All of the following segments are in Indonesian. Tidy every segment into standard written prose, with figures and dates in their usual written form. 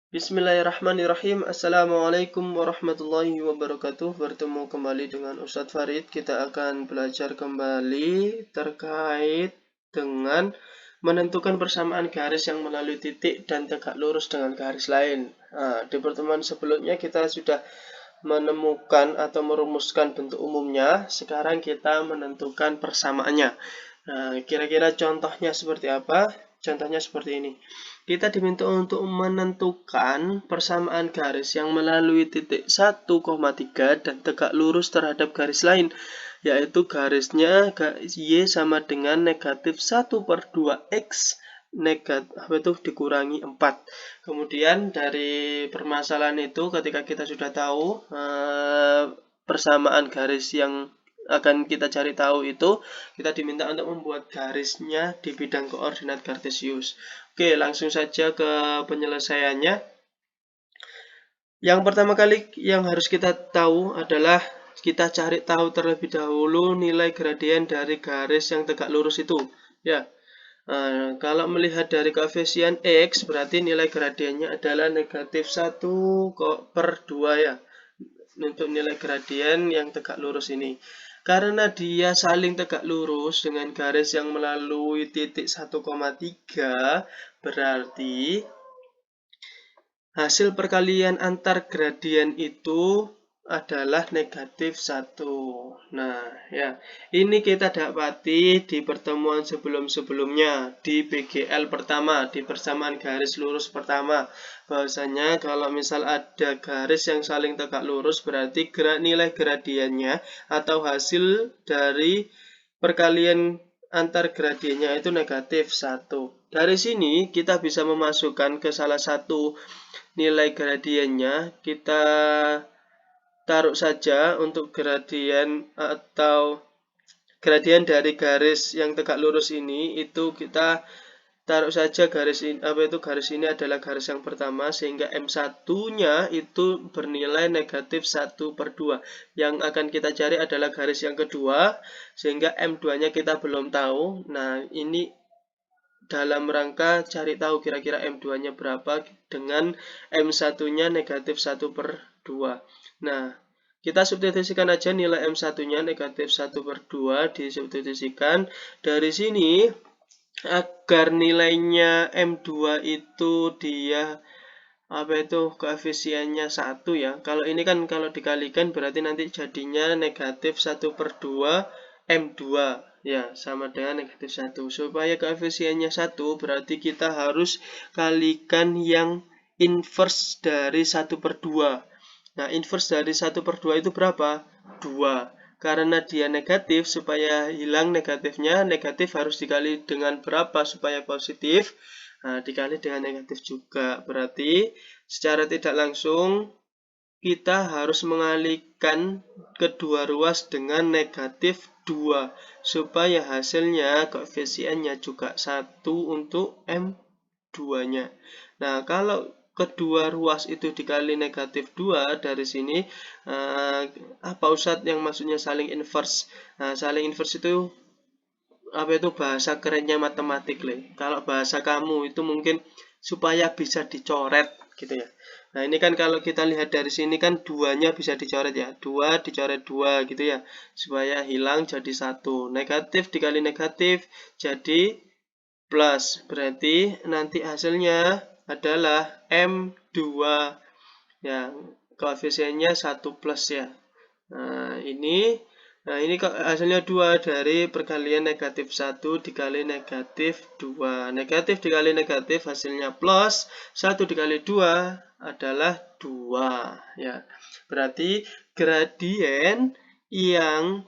Bismillahirrahmanirrahim. Assalamualaikum warahmatullahi wabarakatuh. Bertemu kembali dengan Ustadz Farid. Kita akan belajar kembali terkait dengan menentukan persamaan garis yang melalui titik dan tegak lurus dengan garis lain. Di pertemuan sebelumnya kita sudah menemukan atau merumuskan bentuk umumnya. Sekarang kita menentukan persamaannya. Kira-kira contohnya seperti apa? Contohnya seperti ini. Kita diminta untuk menentukan persamaan garis yang melalui titik 1,3 dan tegak lurus terhadap garis lain, yaitu garisnya Y sama dengan negatif 1/2X dikurangi 4. Kemudian dari permasalahan itu ketika kita sudah tahu persamaan garis yang akan kita cari tahu itu, kita diminta untuk membuat garisnya di bidang koordinat kartesius. Oke, langsung saja ke penyelesaiannya. Yang pertama kali yang harus kita tahu adalah kita cari tahu terlebih dahulu nilai gradien dari garis yang tegak lurus itu. Ya, kalau melihat dari koefisien X, berarti nilai gradiennya adalah negatif 1/2 ya. Untuk nilai gradien yang tegak lurus ini. Karena dia saling tegak lurus dengan garis yang melalui titik 1,3, berarti hasil perkalian antar gradien itu adalah negatif 1. Nah, ya, ini kita dapati di pertemuan sebelum-sebelumnya, di PGL pertama, di persamaan garis lurus pertama. Bahwasanya kalau misal ada garis yang saling tegak lurus, berarti nilai gradiennya atau hasil dari perkalian antar gradiennya itu negatif 1. Dari sini kita bisa memasukkan ke salah satu nilai gradiennya, kita taruh saja untuk gradien atau gradien dari garis yang tegak lurus ini, itu kita taruh saja garis ini, garis ini adalah garis yang pertama, sehingga M1-nya itu bernilai negatif 1/2. Yang akan kita cari adalah garis yang kedua, sehingga M2-nya kita belum tahu. Nah, ini dalam rangka cari tahu kira-kira M2-nya berapa dengan M1-nya negatif 1/2. Nah, kita substitusikan aja nilai M1-nya negatif 1/2, disubstitusikan. Dari sini, agar nilainya M2 itu dia koefisiennya 1 ya. Kalau ini kan kalau dikalikan berarti nanti jadinya negatif 1/2 M2 ya, sama dengan negatif 1. Supaya koefisiennya 1 berarti kita harus kalikan yang inverse dari 1/2. Nah, inverse dari 1/2 itu berapa? 2. Karena dia negatif, supaya hilang negatifnya, negatif harus dikali dengan berapa supaya positif? Nah, dikali dengan negatif juga. Berarti secara tidak langsung kita harus mengalihkan kedua ruas dengan negatif 2 supaya hasilnya koefisiennya juga 1 untuk M2-nya. Nah, kalau kedua ruas itu dikali negatif 2 dari sini, apa Ustadz yang maksudnya saling inverse? Nah, saling inverse itu bahasa kerennya matematik le. Kalau bahasa kamu itu mungkin supaya bisa dicoret gitu ya. Nah, ini kan kalau kita lihat dari sini kan duanya bisa dicoret ya. 2 dicoret 2 gitu ya. Supaya hilang jadi 1. Negatif dikali negatif jadi plus. Berarti nanti hasilnya adalah M2 ya. Koefisiennya 1 plus ya. Nah, ini hasilnya 2 dari perkalian negatif 1 dikali negatif 2. Negatif dikali negatif hasilnya plus, 1 dikali 2 adalah 2. Ya. Berarti gradien yang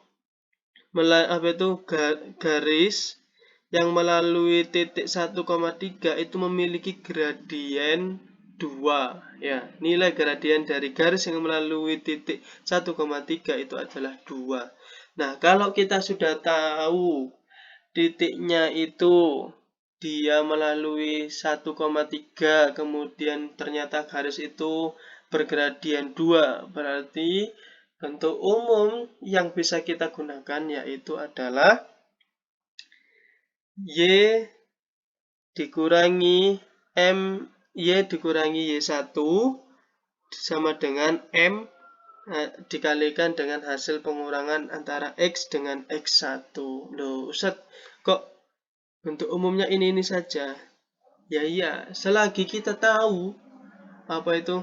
garis yang melalui titik 1,3 itu memiliki gradien 2 ya. Nilai gradien dari garis yang melalui titik 1,3 itu adalah 2. Nah, kalau kita sudah tahu titiknya itu dia melalui 1,3, kemudian ternyata garis itu bergradien 2, berarti bentuk umum yang bisa kita gunakan yaitu adalah Y dikurangi M Y dikurangi Y1 sama dengan M dikalikan dengan hasil pengurangan antara X dengan X1. Loh, Ustadz, kok bentuk umumnya ini saja? Ya iya, selagi kita tahu apa itu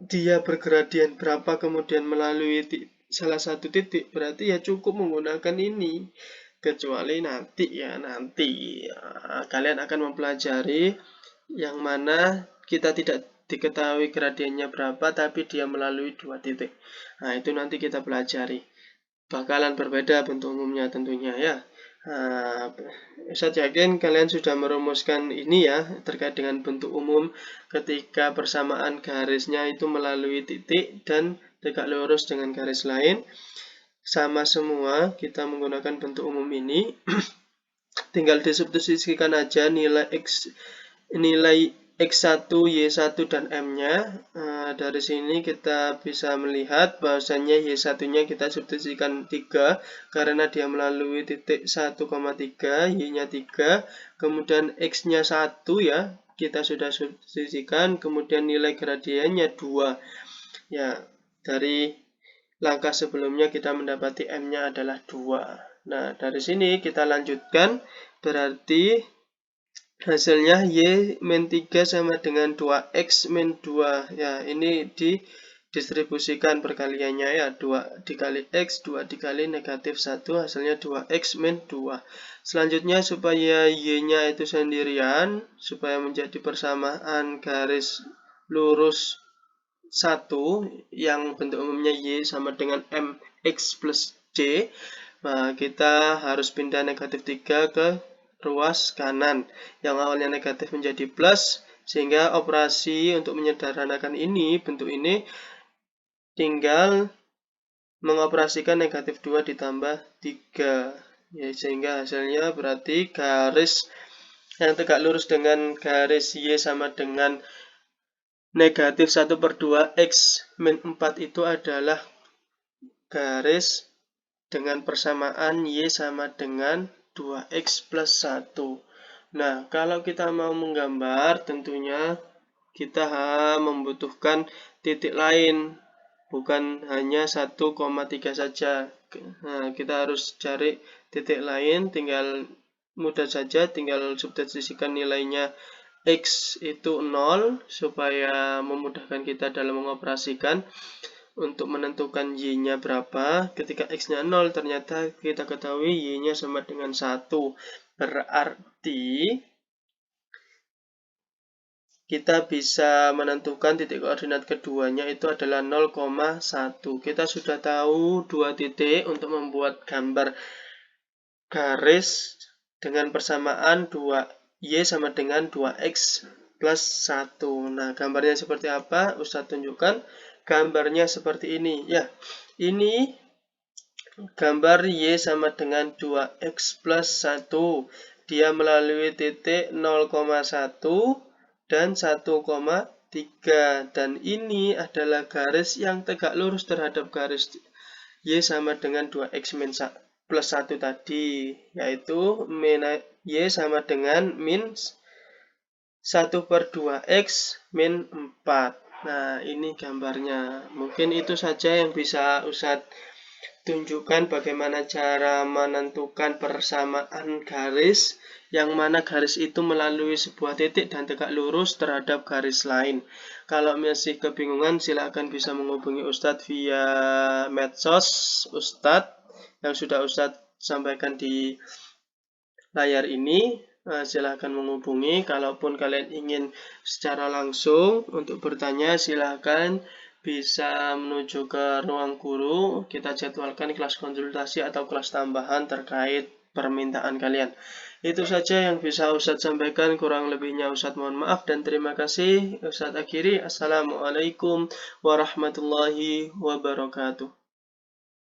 dia bergradian berapa kemudian melalui salah satu titik, berarti ya cukup menggunakan ini. Kecuali nanti kalian akan mempelajari yang mana kita tidak diketahui gradiennya berapa tapi dia melalui 2 titik. Nah, itu nanti kita pelajari. Bakalan berbeda bentuk umumnya tentunya ya. Saya yakin kalian sudah merumuskan ini ya terkait dengan bentuk umum ketika persamaan garisnya itu melalui titik dan tegak lurus dengan garis lain. Sama semua, kita menggunakan bentuk umum ini. Tinggal disubstitusikan aja nilai X1, Y1, dan M-nya. Dari sini kita bisa melihat bahwasanya Y1-nya kita substitusikan 3 karena dia melalui titik 1,3, Y-nya 3, kemudian X-nya 1 ya, kita sudah substitusikan, kemudian nilai gradiennya 2. Ya, dari langkah sebelumnya kita mendapati M-nya adalah 2. Nah, dari sini kita lanjutkan, berarti hasilnya Y-3 sama dengan 2X min 2. Ya, ini didistribusikan perkaliannya ya. 2 dikali X, 2 dikali negatif 1, hasilnya 2X min 2. Selanjutnya supaya Y-nya itu sendirian, supaya menjadi persamaan garis lurus 1, yang bentuk umumnya Y sama dengan MX plus C, nah, kita harus pindah negatif 3 ke ruas kanan yang awalnya negatif menjadi plus, sehingga operasi untuk menyederhanakan ini, bentuk ini tinggal mengoperasikan negatif 2 ditambah 3 ya, sehingga hasilnya berarti garis yang tegak lurus dengan garis Y sama dengan negatif 1/2 X min 4 itu adalah garis dengan persamaan Y sama dengan 2X plus 1. Nah, kalau kita mau menggambar, tentunya kita membutuhkan titik lain, bukan hanya 1,3 saja. Nah, kita harus cari titik lain, mudah saja, tinggal substitusikan nilainya X itu 0, supaya memudahkan kita dalam mengoperasikan. Untuk menentukan Y-nya berapa, ketika X-nya 0, ternyata kita ketahui Y-nya sama dengan 1. Berarti kita bisa menentukan titik koordinat keduanya itu adalah 0,1. Kita sudah tahu 2 titik untuk membuat gambar garis dengan persamaan 2Y sama dengan 2X plus 1. Nah, gambarnya seperti apa? Ustadz tunjukkan. Gambarnya seperti ini ya. Ini gambar Y sama dengan 2X plus 1. Dia melalui titik 0,1 dan 1,3. Dan ini adalah garis yang tegak lurus terhadap garis Y sama dengan 2X plus 1 tadi, yaitu Y sama dengan min 1/2X min 4. Nah, ini gambarnya. Mungkin itu saja yang bisa Ustadz tunjukkan bagaimana cara menentukan persamaan garis, yang mana garis itu melalui sebuah titik dan tegak lurus terhadap garis lain. Kalau masih kebingungan, silakan bisa menghubungi Ustadz via medsos Ustadz yang sudah Ustadz sampaikan di layar ini. Silahkan menghubungi. Kalaupun kalian ingin secara langsung untuk bertanya, silahkan bisa menuju ke ruang guru. Kita jadwalkan kelas konsultasi atau kelas tambahan terkait permintaan kalian. Itu saja yang bisa Ustadz sampaikan. Kurang lebihnya Ustadz mohon maaf dan terima kasih. Ustadz akhiri. Assalamualaikum warahmatullahi wabarakatuh.